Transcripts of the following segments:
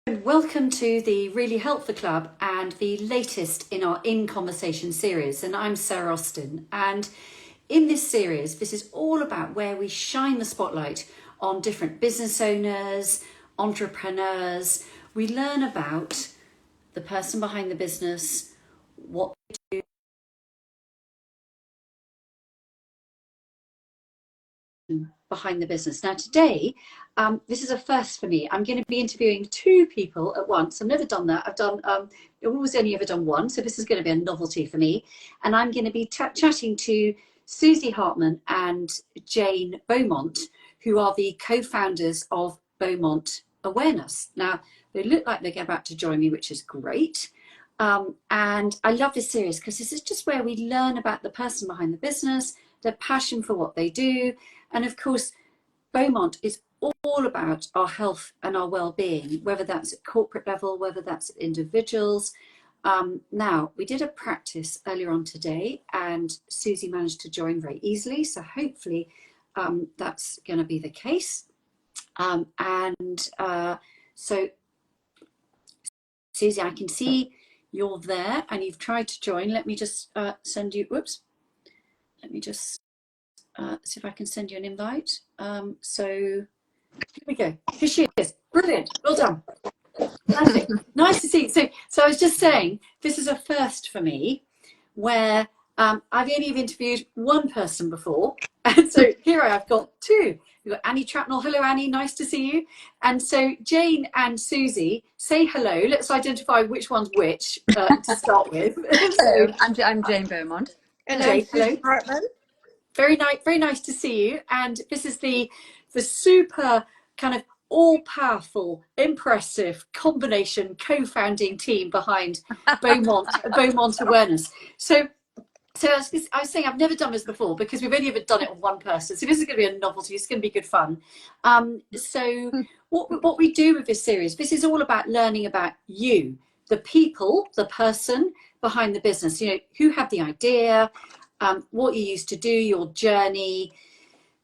Welcome to the Really Helpful Club and the latest in our In Conversation series. And I'm Sarah Austin. And in this series, this is all about where we shine the spotlight on different business owners, entrepreneurs. We learn about the person behind the business, what they do, behind the business. Now today, this is a first for me. I'm going to be interviewing two people at once. I've never done that. I've always only ever done one, so this is going to be a novelty for me. And I'm going to be chatting to Susi Hartmann and Jayne Beaumont, who are the co-founders of Beaumont Awareness. Now, they look like they're about to join me, which is great. And I love this series because this is just where we learn about the person behind the business, their passion for what they do. And of course, Beaumont is all about our health and our well-being, whether that's at corporate level, whether that's individuals. Now, we did a practice earlier on today and Susi managed to join very easily. So hopefully that's going to be the case. So Susi, I can see you're there and you've tried to join. Let me just send you, whoops. Let me just see if I can send you an invite. So here we go. Here she is. Brilliant. Well done. Fantastic. Nice to see you. So I was just saying, this is a first for me where I've only interviewed one person before. And so here I've got two. We've got Annie Trapnell. Hello, Annie. Nice to see you. And so Jayne and Susi, say hello. Let's identify which one's which to start with. Hello, I'm Jayne Beaumont. And Jayne, I'm Susi Hartmann. Very nice to see you. And this is the super kind of all-powerful, impressive combination co-founding team behind Beaumont Awareness. So I was saying I've never done this before because we've only ever done it on one person. So this is going to be a novelty. It's going to be good fun. So what we do with this series, this is all about learning about you, the people, the person behind the business. You know, who had the idea, what you used to do, your journey,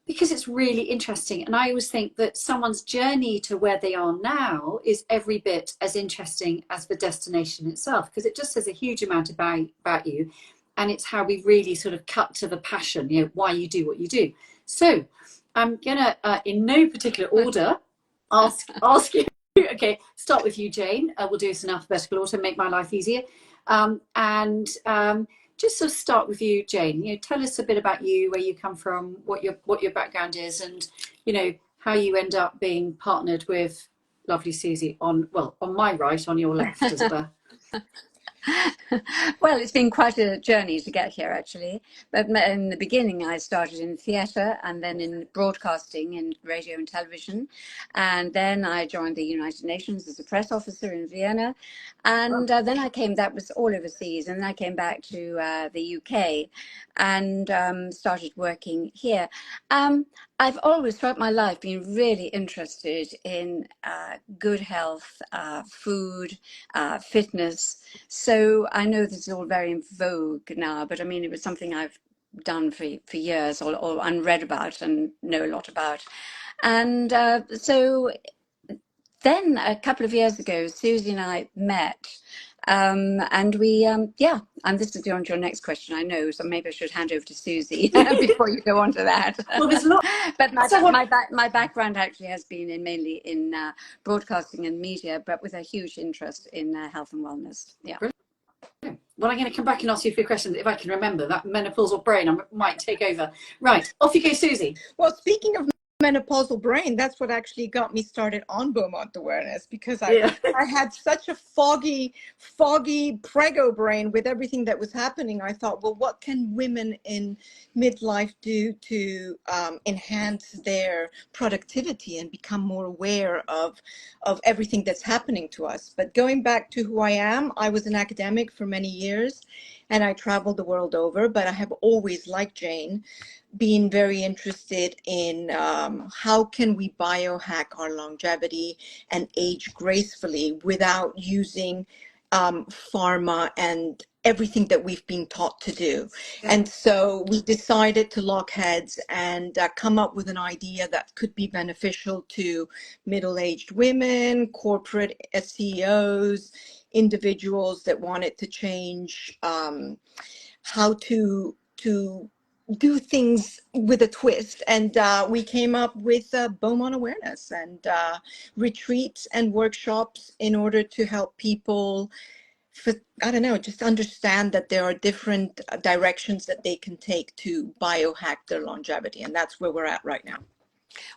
because it's really interesting. And I always think that someone's journey to where they are now is every bit as interesting as the destination itself, because it just says a huge amount about you. And it's how we really sort of cut to the passion, you know, why you do what you do. So I'm gonna, in no particular order, ask you. Okay, start with you, Jayne. We'll do this in alphabetical order, make my life easier. Just sort of start with you, Jayne. You know, tell us a bit about you, where you come from, what your background is, and you know how you end up being partnered with lovely Susi on my right, on your left, as it were. Well, it's been quite a journey to get here, actually. But in the beginning, I started in theatre and then in broadcasting in radio and television. And then I joined the United Nations as a press officer in Vienna. And then that was all overseas. And then I came back to the UK and started working here. I've always, throughout my life, been really interested in good health, food, fitness. So I know this is all very in vogue now, but I mean, it was something I've done for years or read about and know a lot about. And so then a couple of years ago, Susi and I met. And we, and this is on your next question, I know, so maybe I should hand over to Susi before you go on to that. Well, there's a lot. But my background actually has been mainly in broadcasting and media, but with a huge interest in health and wellness. Yeah. Brilliant. Well, I'm going to come back and ask you a few questions if I can remember. That menopausal brain might take over. Right, off you go, Susi. Well, speaking of menopausal brain, that's what actually got me started on Beaumont Awareness, because I had such a foggy prego brain with everything that was happening. I thought, well, what can women in midlife do to enhance their productivity and become more aware of everything that's happening to us? But going back to who I am, I was an academic for many years and I traveled the world over, but I have always, like Jayne, been very interested in how can we biohack our longevity and age gracefully without using pharma and everything that we've been taught to do. Yeah. And so we decided to lock heads and come up with an idea that could be beneficial to middle-aged women, corporate CEOs, individuals that wanted to change how to do things with a twist. And we came up with Beaumont Awareness and retreats and workshops in order to help people for, I don't know, just understand that there are different directions that they can take to biohack their longevity. And that's where we're at right now.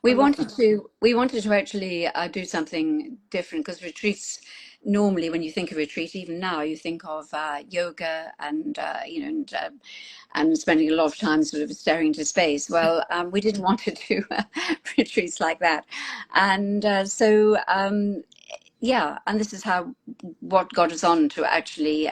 We wanted to actually do something different, because retreats, normally when you think of retreat, even now you think of yoga and and spending a lot of time sort of staring into space. Well, we didn't want to do retreats like that, and yeah, and this is what got us on to actually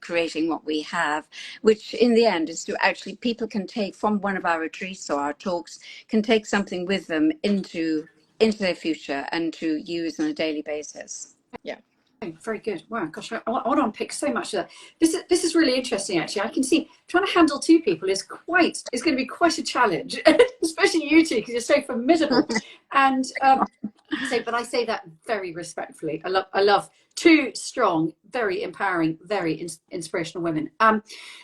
creating what we have, which in the end is to actually, people can take from one of our retreats or our talks, can take something with them into their future and to use on a daily basis. Yeah. Oh, very good. Wow, gosh, I want to unpick so much of that. This is really interesting, actually. I can see trying to handle two people is going to be quite a challenge, especially you two, because you're so formidable. And but I say that very respectfully. I love two strong, very empowering, very inspirational women.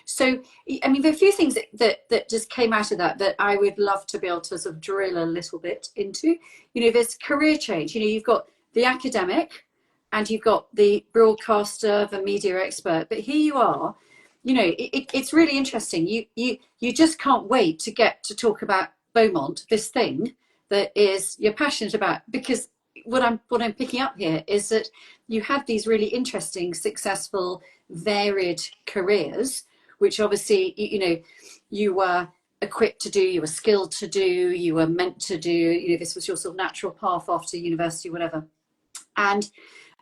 So I mean, there are a few things that just came out of that I would love to be able to sort of drill a little bit into. You know, there's career change. You know, you've got the academic, and you've got the broadcaster, the media expert, but here you are. You know, it's really interesting. You just can't wait to get to talk about Beaumont, this thing that is you're passionate about, because what I'm picking up here is that you have these really interesting, successful, varied careers, which obviously you were equipped to do, you were skilled to do, you were meant to do. You know, this was your sort of natural path after university, whatever.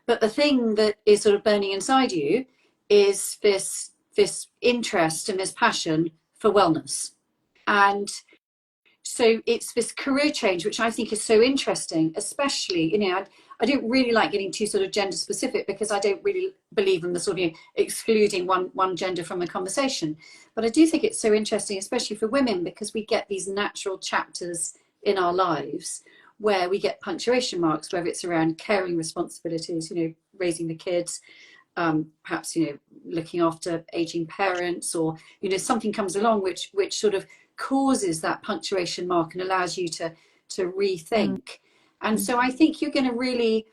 But the thing that is sort of burning inside you is this interest and this passion for wellness. And so it's this career change, which I think is so interesting, especially, I don't really like getting too sort of gender specific, because I don't really believe in the sort of excluding one gender from the conversation. But I do think it's so interesting, especially for women, because we get these natural chapters in our lives where we get punctuation marks, whether it's around caring responsibilities, raising the kids, perhaps, looking after aging parents, or, something comes along which sort of causes that punctuation mark and allows you to rethink. And so I think you're going to really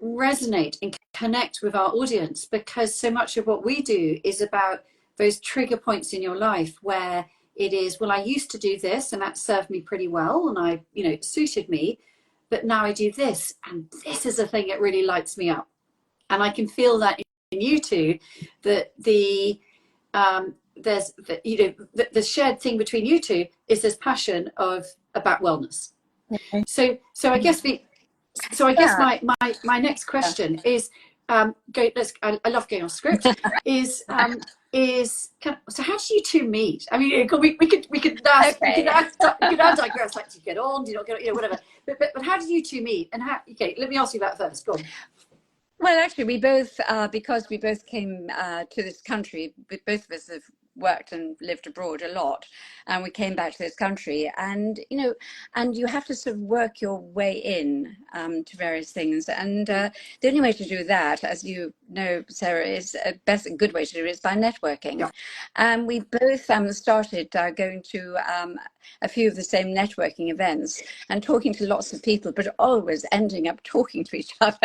resonate and connect with our audience, because so much of what we do is about those trigger points in your life where it is, well, I used to do this and that served me pretty well and it suited me, but now I do this and this is a thing that really lights me up. And I can feel that in you two, that there's the shared thing between you two is this passion about wellness. Okay. So I guess my next question is, I love going off script. So how did you two meet? I mean, we could now digress, like, do you get on, do you not get on, whatever. But how did you two meet? And let me ask you that first. Go on. Well, actually, we both, because we both came to this country, both of us have worked and lived abroad a lot, and we came back to this country, and you have to sort of work your way in to various things, and the only way to do that, as you know, Sarah, is a good way to do it is by networking. Yeah. And we both started going to a few of the same networking events and talking to lots of people, but always ending up talking to each other.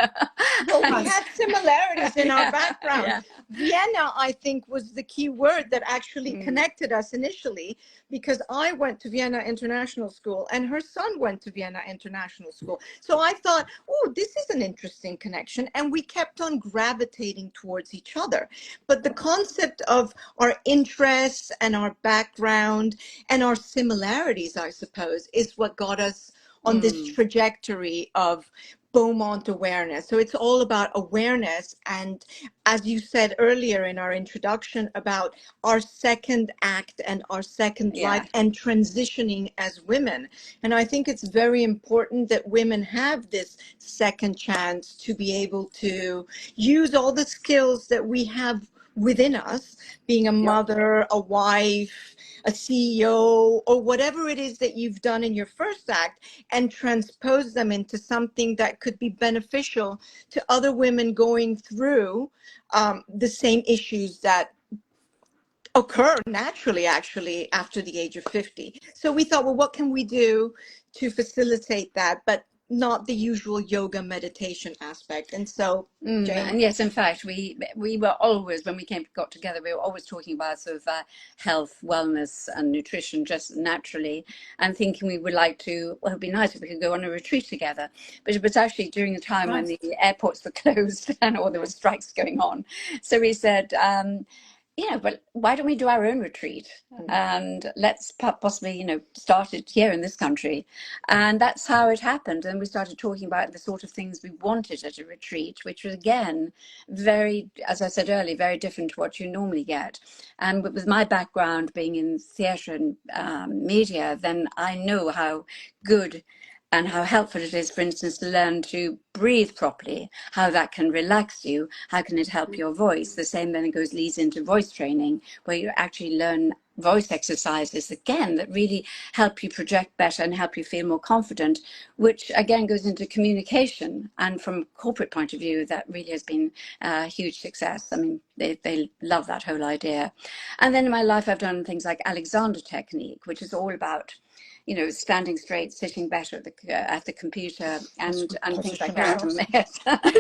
Well, we had similarities in our background. Yeah. Vienna, I think, was the key word that actually connected us initially, because I went to Vienna International School and her son went to Vienna International School. So I thought, oh, this is an interesting connection. And we kept on gravitating towards each other. But the concept of our interests and our background and our similarities, I suppose, is what got us on this trajectory of Beaumont Awareness. So it's all about awareness. And as you said earlier in our introduction about our second act and our second life and transitioning as women. And I think it's very important that women have this second chance to be able to use all the skills that we have within us, being a mother, a wife, a CEO, or whatever it is that you've done in your first act, and transpose them into something that could be beneficial to other women going through the same issues that occur naturally, actually, after the age of 50. So we thought, well, what can we do to facilitate that, but not the usual yoga meditation aspect? And so, Jayne. And yes, in fact, we were always, when we got together, we were always talking about sort of health, wellness, and nutrition just naturally, and thinking we would like to. Well, it'd be nice if we could go on a retreat together. But it was actually during the time when the airports were closed and or there were strikes going on. So we said, but why don't we do our own retreat, and let's possibly, start it here in this country. And that's how it happened. And we started talking about the sort of things we wanted at a retreat, which was, again, very, as I said earlier, very different to what you normally get. And with my background being in theatre and media, then I know how good and how helpful it is, for instance, to learn to breathe properly, how that can relax you, how can it help your voice. The same then leads into voice training, where you actually learn voice exercises, again, that really help you project better and help you feel more confident, which again goes into communication. And from a corporate point of view, that really has been a huge success. I mean, they love that whole idea. And then in my life, I've done things like Alexander technique, which is all about standing straight, sitting better at the computer, and things like that.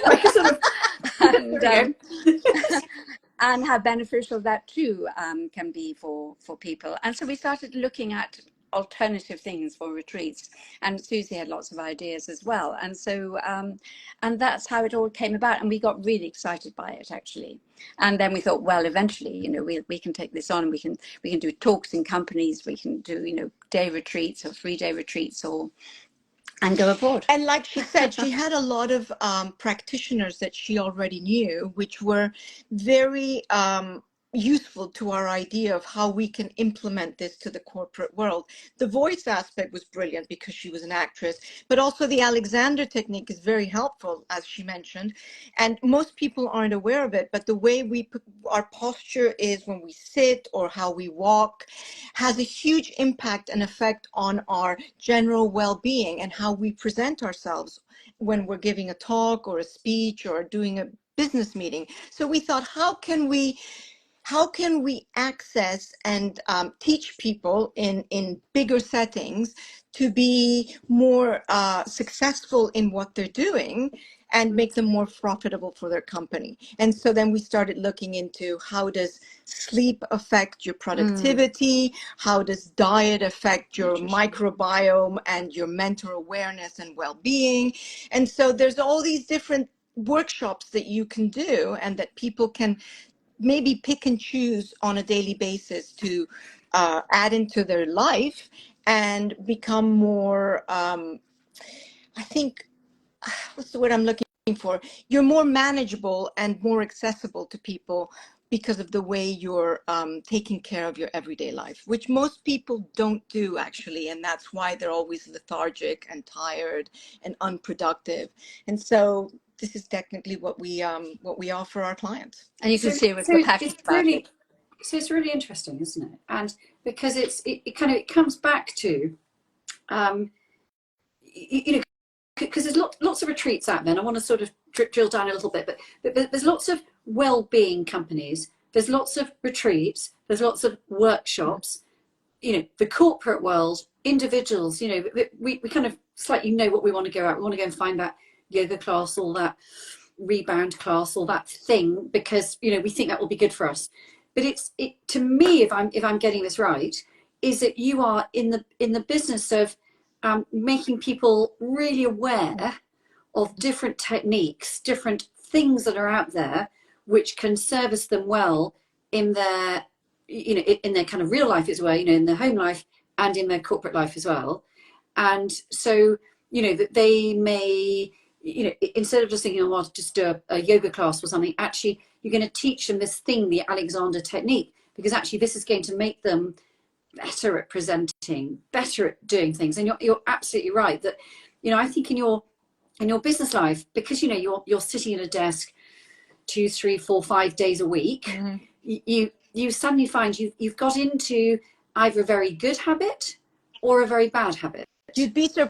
Like a sort of, and, and how beneficial that too can be for people. And so we started looking at alternative things for retreats, and Susie had lots of ideas as well. And so and that's how it all came about, and we got really excited by it, actually. And then we thought, well, eventually, we can take this on. We can do talks in companies. We can do, day retreats or 3-day retreats, and go abroad. And like she said, she had a lot of practitioners that she already knew, which were very useful to our idea of how we can implement this to the corporate world. The voice aspect was brilliant because she was an actress, but also the Alexander technique is very helpful, as she mentioned. And most people aren't aware of it, but the way our posture is when we sit or how we walk has a huge impact and effect on our general well-being and how we present ourselves when we're giving a talk or a speech or doing a business meeting. So we thought, how can we access and teach people in bigger settings to be more successful in what they're doing and make them more profitable for their company? And so then we started looking into, how does sleep affect your productivity? How does diet affect your microbiome and your mental awareness and well-being? And so there's all these different workshops that you can do and that people can maybe pick and choose on a daily basis to add into their life and become more, I think, what's the word I'm looking for? You're more manageable and more accessible to people because of the way you're taking care of your everyday life, which most people don't do, actually. And that's why they're always lethargic and tired and unproductive. And so this is technically what we offer our clients. And you can see it was the passion about it. So it's really interesting, isn't it? And because it comes back to, because there's lots of retreats out there, and I want to sort of drill down a little bit, but there's lots of well-being companies, there's lots of retreats, there's lots of workshops. The corporate world, individuals, we kind of slightly know what we want to go out. We want to go and find that yoga class, or that rebound class, or that thing, because we think that will be good for us. But to me, if I'm getting this right, is that you are in the business of making people really aware of different techniques, different things that are out there, which can service them well in their in their kind of real life as well, in their home life and in their corporate life as well. And so that they may, instead of just thinking, oh, I'll just do a yoga class or something, actually you're going to teach them this thing, the Alexander technique, because actually this is going to make them better at presenting, better at doing things. And you're absolutely right that, I think in your business life, because you're sitting at a desk, 2, 3, 4, 5 days a week, you suddenly find you've got into either a very good habit or a very bad habit. You'd be And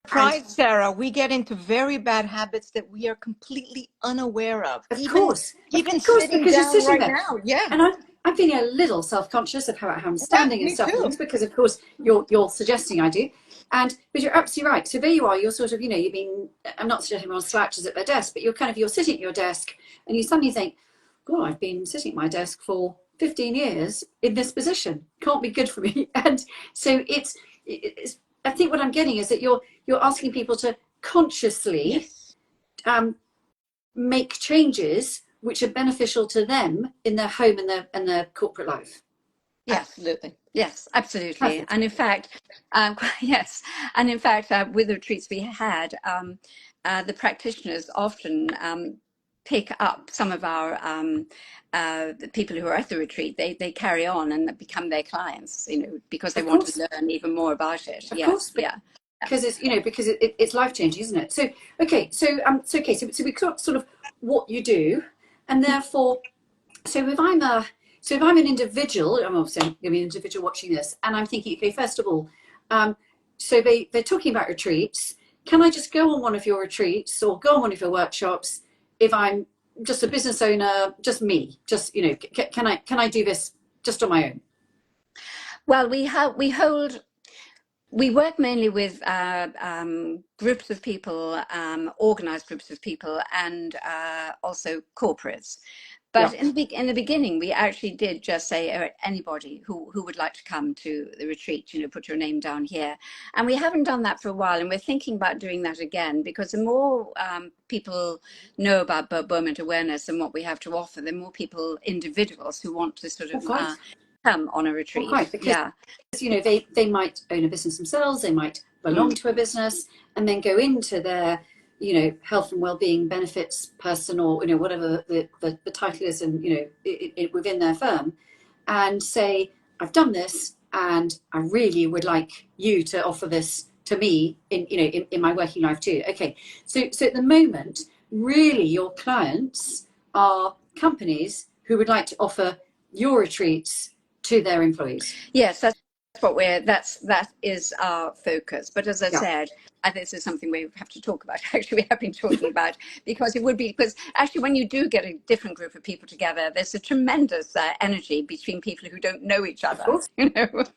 surprised, Sarah. We get into very bad habits that we are completely unaware of. of Even course, sitting because you're down sitting right there. now. Yeah. And I'm feeling a little self-conscious of how I'm Yeah, standing and me stuff, and too. it's because, of course, you're suggesting I do. But you're absolutely right. So there you are. You're sort of, you've been. I'm not suggesting everyone slouches at their desk, but you're sitting at your desk, and you suddenly think, "God, I've been sitting at my desk for 15 years in this position. Can't be good for me." And so it's. I think what I'm getting is that you're asking people to consciously Yes. make changes which are beneficial to them in their home and their corporate life. Yeah. Absolutely. Yes, absolutely. Perfect. And in fact, yes, and in fact, with the retreats we had, the practitioners often pick up some of our the people who are at the retreat. They carry on and become their clients, because they Of want to course, learn even more about it. of Yes, course, yeah. because it's life changing, isn't it? So okay, so we got sort of what you do, and therefore, so if I'm an individual, I'm obviously going to be an individual watching this, and I'm thinking, okay, first of all, so they're talking about retreats. Can I just go on one of your retreats or go on one of your workshops if I'm just a business owner, just me, just can I do this just on my own? Well, we work mainly with groups of people, organized groups of people, and also corporates. Yeah, But in the beginning, we actually did just say, anybody who would like to come to the retreat, put your name down here. And we haven't done that for a while, and we're thinking about doing that again, because the more people know about Beaumont Awareness and what we have to offer, the more individuals who want to sort all of quite. come on a Well, retreat. quite, because Yeah. they might own a business themselves, they might belong Mm. to a business, and then go into their health and well-being benefits person, or whatever the title is, and within their firm, and say, I've done this, and I really would like you to offer this to me in my working life too. Okay, so at the moment, really, your clients are companies who would like to offer your retreats to their employees. Yes, that is our focus. But as I Yeah, said, this is something we have to talk about. Actually, we have been talking about, because actually when you do get a different group of people together, there's a tremendous energy between people who don't know each of other. course, of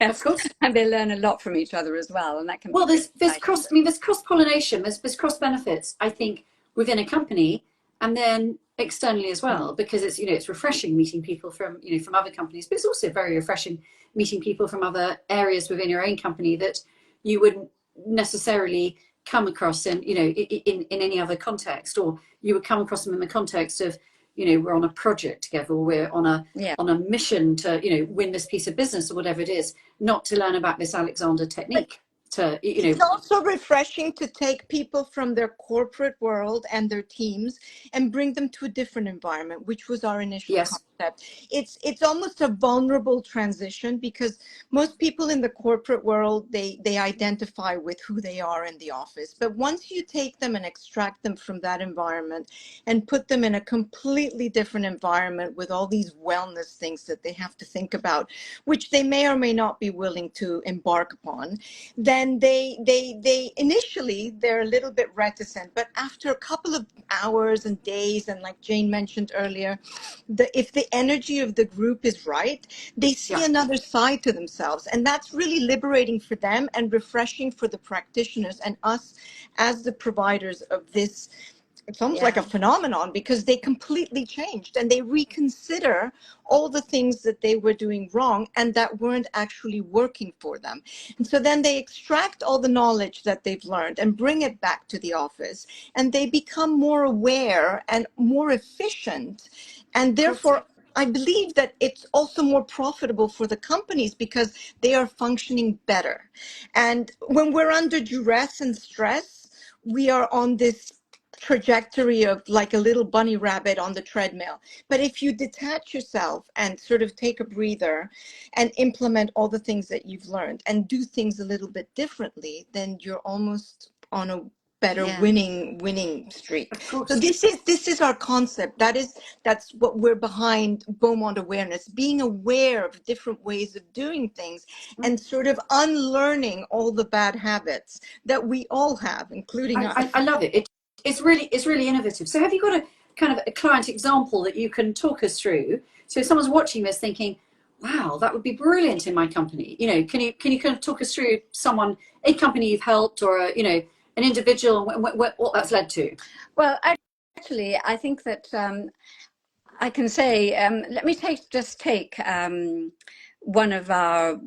Yes, course. and they learn a lot from each other as well, and that can be Well, really there's exciting. cross. I mean, there's cross pollination. There's cross benefits. I think within a company, and then externally as well, because it's refreshing meeting people from from other companies, but it's also very refreshing meeting people from other areas within your own company that you wouldn't necessarily come across in any other context, or you would come across them in the context of we're on a project together, or we're Yeah. on a mission to win this piece of business or whatever it is, not to learn about this Alexander technique to It's also refreshing to take people from their corporate world and their teams and bring them to a different environment, which was our initial yes, concept. It's almost a vulnerable transition, because most people in the corporate world, they identify with who they are in the office. But once you take them and extract them from that environment and put them in a completely different environment with all these wellness things that they have to think about, which they may or may not be willing to embark upon, then they initially they're a little bit reticent, but after a couple of hours and days, and like Jayne mentioned earlier, if the energy of the group is right, they see yeah, another side to themselves, and that's really liberating for them and refreshing for the practitioners and us as the providers of this. It's almost like a Yeah. phenomenon, because they completely changed and they reconsider all the things that they were doing wrong and that weren't actually working for them. And so then they extract all the knowledge that they've learned and bring it back to the office, and they become more aware and more efficient. And of course, therefore, I believe that it's also more profitable for the companies because they are functioning better. And when we're under duress and stress, we are on this trajectory of like a little bunny rabbit on the treadmill. But if you detach yourself and sort of take a breather and implement all the things that you've learned and do things a little bit differently, then you're almost on a better Yeah. winning streak. Of course. So this is our concept. That's what we're behind Beaumont Awareness, being aware of different ways of doing things and sort of unlearning all the bad habits that we all have, including us. I love it. It's really innovative. So have you got a kind of a client example that you can talk us through? So if someone's watching this thinking, wow, that would be brilliant in my company. You know, can you kind of talk us through a company you've helped, or an individual, and what that's led to? Well, actually, I think that I can say, let me take one of our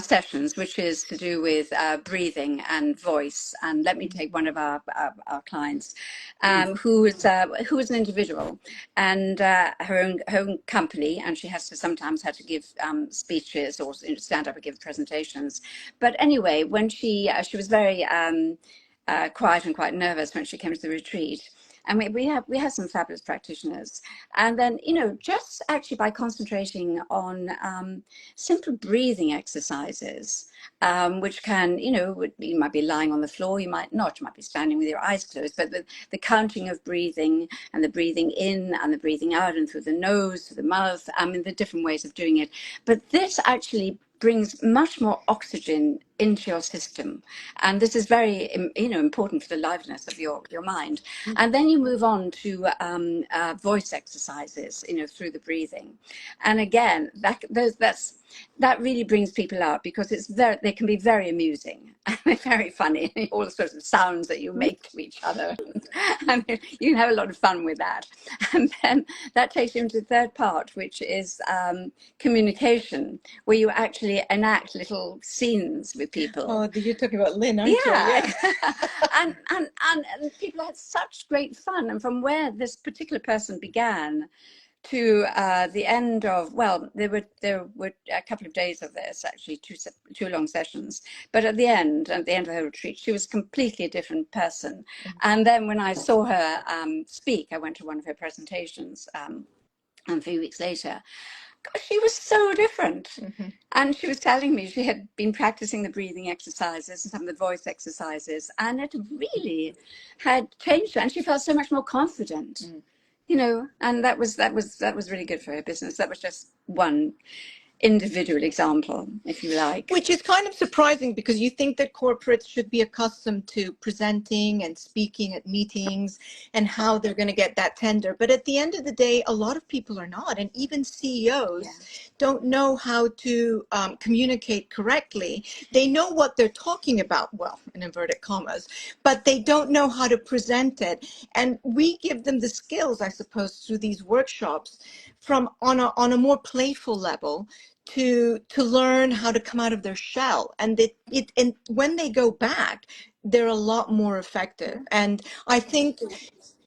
sessions, which is to do with breathing and voice. And let me take one of our clients, who is an individual, and her own company, and she has to sometimes have to give speeches or stand up and give presentations. But anyway, when she was very quiet and quite nervous when she came to the retreat. And we have some fabulous practitioners. And then, just actually by concentrating on simple breathing exercises, which can, you might be lying on the floor, you might not, you might be standing with your eyes closed, but the counting of breathing and the breathing in and the breathing out and through the nose, through the mouth, the different ways of doing it. But this actually brings much more oxygen into your system, and this is very important for the liveliness of your mind. And then you move on to voice exercises, through the breathing, and again that really brings people out, because they can be very amusing and very funny, all the sorts of sounds that you make to each other. I mean, you can have a lot of fun with that. And then that takes you into the third part, which is communication, where you actually enact little scenes with people. Oh, you're talking about Lynn, aren't you? Yeah. and people had such great fun. And from where this particular person began to the end of, well, there were a couple of days of this, actually, two long sessions. But at the end of her retreat, she was completely a different person. And then when I saw her speak, I went to one of her presentations a few weeks later. Gosh, she was so different. And she was telling me she had been practicing the breathing exercises and some of the voice exercises, and it really had changed her, and she felt so much more confident. And that was really good for her business. That was just one individual example, if you like. Which is kind of surprising, because you think that corporates should be accustomed to presenting and speaking at meetings and how they're going to get that tender. But at the end of the day, a lot of people are not. And even CEOs don't know how to communicate correctly. They know what they're talking about, well, in inverted commas, but they don't know how to present it. And we give them the skills, I suppose, through these workshops from on a more playful level, to learn how to come out of their shell, and and when they go back, they're a lot more effective. And I think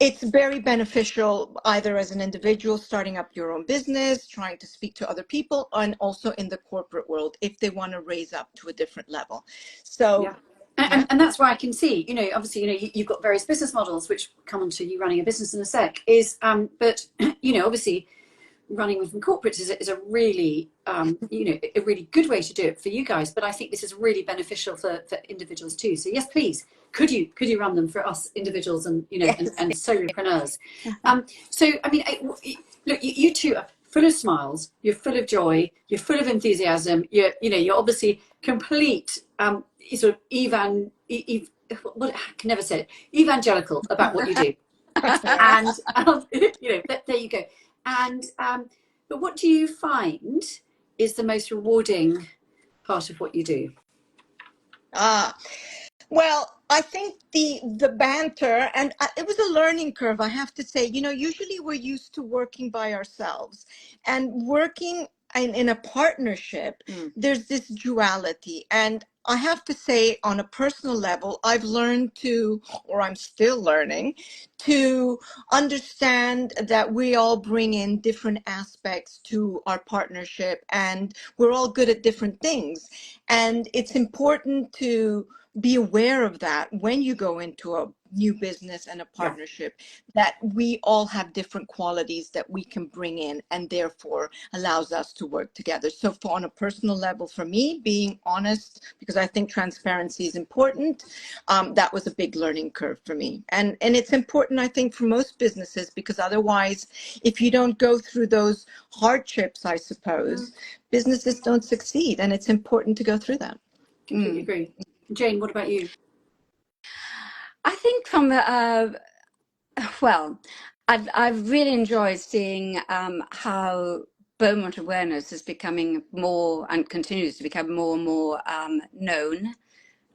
it's very beneficial, either as an individual starting up your own business, trying to speak to other people, and also in the corporate world if they want to raise up to a different level. So And that's why I can see, obviously, you've got various business models, which come on to you running a business in a sec, but obviously running within corporates is a really a really good way to do it for you guys. But I think this is really beneficial for individuals too. So yes, please, could you run them for us individuals and and solopreneurs? So I mean, look, you two are full of smiles, you're full of joy, you're full of enthusiasm, you're obviously complete sort of what, I can never say it, evangelical about what you do. And there you go. And but what do you find is the most rewarding part of what you do? Well, I think the banter, and it was a learning curve, I have to say. Usually we're used to working by ourselves, and working in a partnership, there's this duality. And I have to say, on a personal level, I've learned to, or I'm still learning, to understand that we all bring in different aspects to our partnership, and we're all good at different things. And it's important to be aware of that when you go into new business and a partnership, that we all have different qualities that we can bring in, and therefore allows us to work together. So on a personal level, for me, being honest, because I think transparency is important, that was a big learning curve for me. And it's important, I think, for most businesses, because otherwise, if you don't go through those hardships, I suppose, businesses don't succeed, and it's important to go through that. Completely agree. Jayne, what about you? I think from well, I've really enjoyed seeing how Beaumont Awareness is becoming more and continues to become more and more known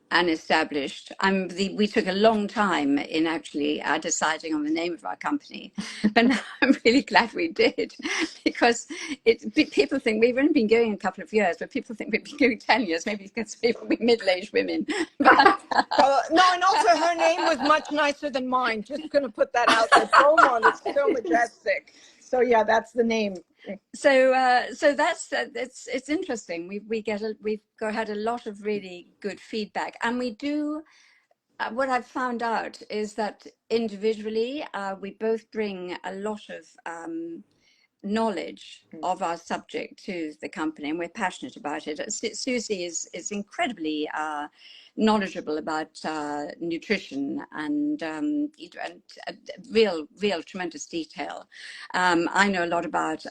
and established. We took a long time in actually deciding on the name of our company, but now I'm really glad we did, because people think we've only been going a couple of years, but people think we've been going 10 years, maybe because we're middle-aged women. But, no, and also her name was much nicer than mine. Just going to put that out there. Beaumont is so majestic. So yeah, that's the name. So that's it's interesting. We've had a lot of really good feedback, and we do. What I've found out is that individually, we both bring a lot of knowledge of our subject to the company, and we're passionate about it. Susi is incredibly knowledgeable about nutrition and real tremendous detail. I know a lot about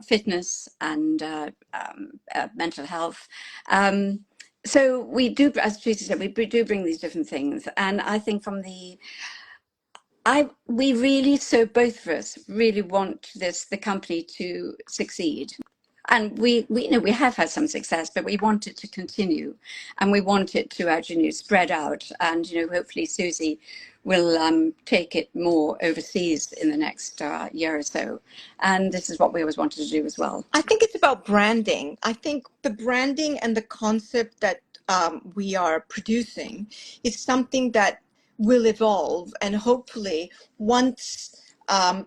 fitness and mental health. So we do, as Susi said, we do bring these different things, and I think we really, so both of us really want the company to succeed. And we have had some success, but we want it to continue, and we want it to actually spread out. And hopefully Susi will take it more overseas in the next year or so. And this is what we always wanted to do as well. I think it's about branding. I think the branding and the concept that we are producing is something that will evolve, and hopefully once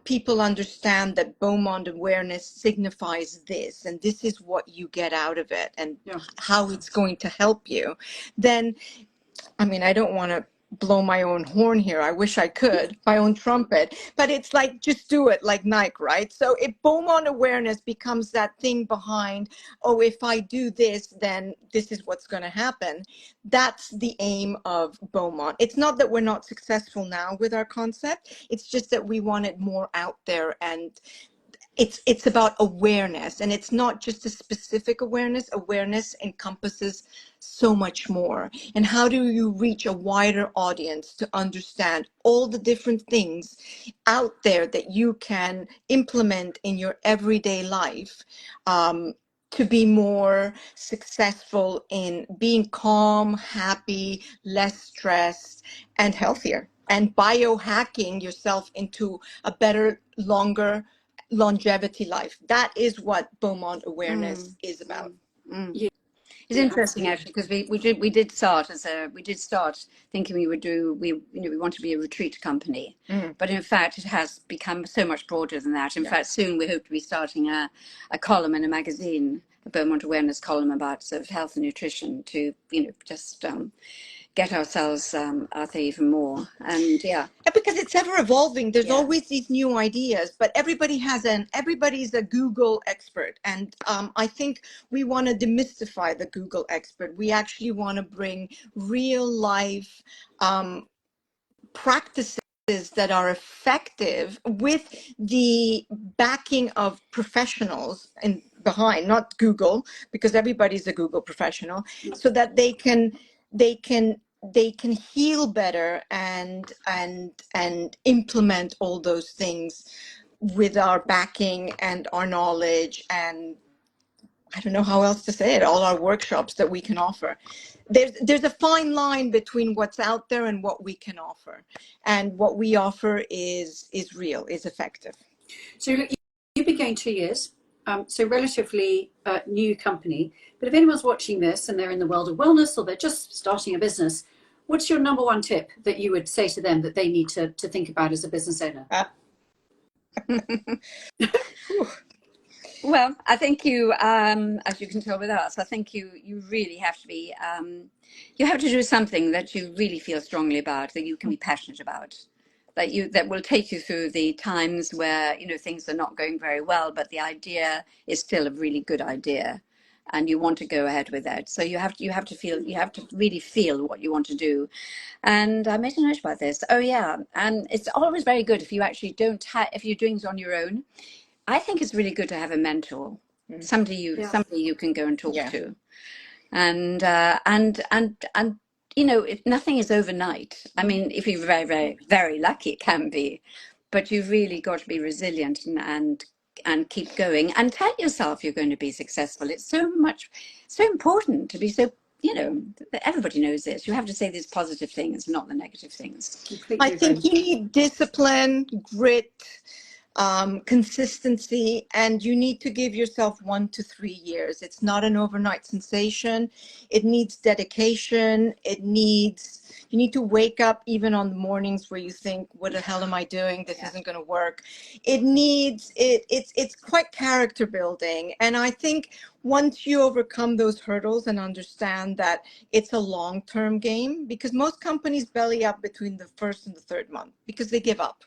people understand that Beaumont Awareness signifies this, and this is what you get out of it, and how it's going to help you, then, I mean, I don't want to blow my own horn here. I wish I could, my own trumpet, but it's like, just do it, like Nike, right? So if Beaumont Awareness becomes that thing behind, oh, if I do this, then this is what's going to happen. That's the aim of Beaumont. It's not that we're not successful now with our concept. It's just that we want it more out there, and it's about awareness, and it's not just a specific awareness. Awareness encompasses so much more. And how do you reach a wider audience to understand all the different things out there that you can implement in your everyday life, to be more successful in being calm, happy, less stressed, and healthier, and biohacking yourself into a better, longer longevity life. That is what Beaumont Awareness is about. Yeah, It's interesting actually, because we did start thinking we want to be a retreat company, but in fact it has become so much broader than that. In fact, soon we hope to be starting a column in a magazine, a Beaumont Awareness column about sort of health and nutrition, to just get ourselves out there even more. And because it's ever evolving, there's always these new ideas, but everybody's a Google expert, and I think we want to demystify the Google expert. We actually want to bring real life practices that are effective, with the backing of professionals and behind, not Google, because everybody's a Google professional, so that they can heal better and implement all those things with our backing and our knowledge, and I don't know how else to say it, all our workshops that we can offer. There's a fine line between what's out there and what we can offer, and what we offer is real, is effective. So look, you've been going 2 years, so relatively new company. But if anyone's watching this and they're in the world of wellness, or they're just starting a business, what's your number one tip that you would say to them that they need to think about as a business owner? Well, I think you, as you can tell with us, I think you really have to be, you have to do something that you really feel strongly about, that you can be passionate about, that will take you through the times where, you know, things are not going very well, but the idea is still a really good idea, and you want to go ahead with that. So you have to really feel what you want to do. And I made a note about this. Oh yeah, and it's always very good if you actually don't have, if you're doing it on your own. I think it's really good to have a mentor, somebody you can go and talk to, and you know, nothing is overnight. I mean, if you're very, very, very lucky, it can be, but you've really got to be resilient and keep going and tell yourself you're going to be successful. It's so important to be so. You know, everybody knows this. You have to say these positive things, not the negative things. Completely I think you need discipline, grit, consistency, and you need to give yourself 1 to 3 years. It's not an overnight sensation. It needs dedication. You need to wake up even on the mornings where you think, what the hell am I doing? This isn't going to work. It's quite character building. And I think once you overcome those hurdles and understand that it's a long-term game, because most companies belly up between the first and the third month because they give up.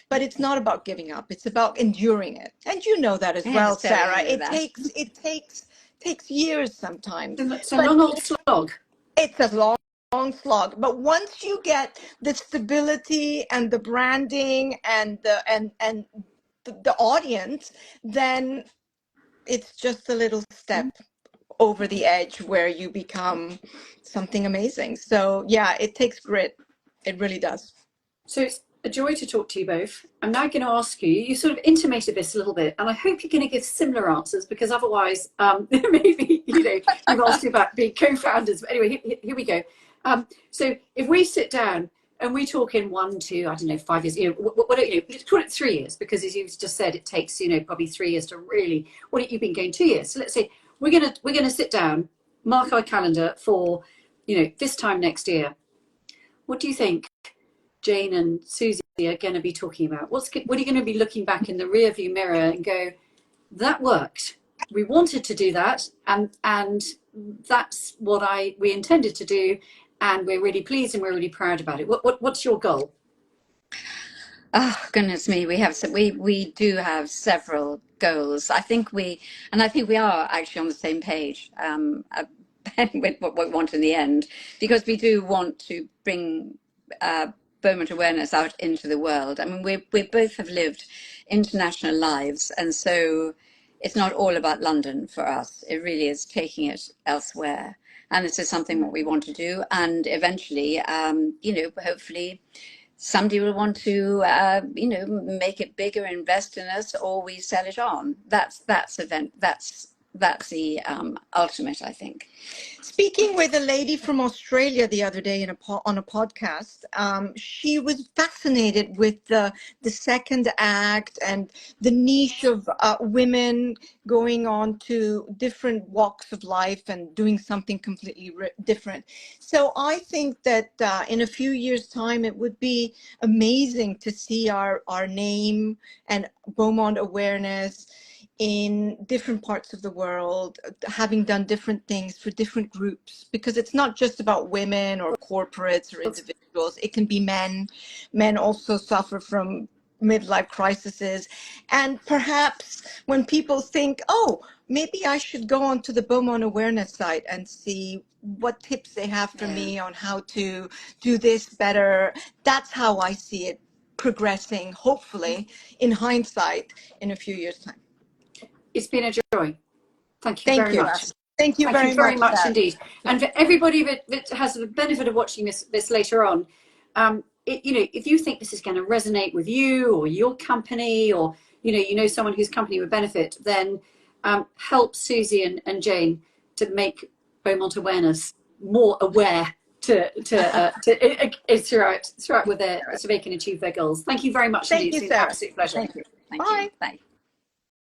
But it's not about giving up. It's about enduring it. And you know that as well, Sarah. It takes years sometimes. It's a long old slog. It's a long slog. But once you get the stability and the branding and the audience, then it's just a little step over the edge where you become something amazing. So yeah, it takes grit. It really does. So it's a joy to talk to you both. I'm now going to ask you, you sort of intimated this a little bit, and I hope you're going to give similar answers, because otherwise maybe, you know, you've asked me about being co-founders. But anyway, here we go. So if we sit down and we talk in 1 to, I don't know, 5 years, you know, what you know, let's call it 3 years, because as you've just said, it takes, you know, probably 3 years to really, you've been going 2 years. So let's say we're gonna sit down, mark our calendar for, you know, this time next year. What do you think Jayne and Susi are going to be talking about? What are you going to be looking back in the rearview mirror and go, that worked. We wanted to do that, and that's what we intended to do, and we're really pleased and we're really proud about it. What's your goal? Oh goodness me, we do have several goals. I think we are actually on the same page with what we want in the end, because we do want to bring Beaumont Awareness out into the world. I mean, we both have lived international lives, and so it's not all about London for us. It really is taking it elsewhere, and this is something what we want to do. And eventually, you know, hopefully somebody will want to, you know, make it bigger, invest in us, or we sell it on. That's the ultimate, I think. Speaking with a lady from Australia the other day on a podcast, she was fascinated with the second act and the niche of women going on to different walks of life and doing something completely different. So I think that in a few years' time, it would be amazing to see our name and Beaumont Awareness in different parts of the world, having done different things for different groups, because it's not just about women or corporates or individuals. It can be men. Men also suffer from midlife crises. And perhaps when people think, oh, maybe I should go onto the Beaumont Awareness site and see what tips they have for me on how to do this better. That's how I see it progressing, hopefully, in hindsight, in a few years' time. It's been a joy. Thank you very much. Thank you very much indeed. And for everybody that has the benefit of watching this later on, you know, if you think this is going to resonate with you or your company, or you know someone whose company would benefit, then help Susi and Jayne to make Beaumont Awareness more aware throughout with their, so they can achieve their goals. Thank you very much indeed. Thank you, It's been an absolute pleasure. Thank you. Bye.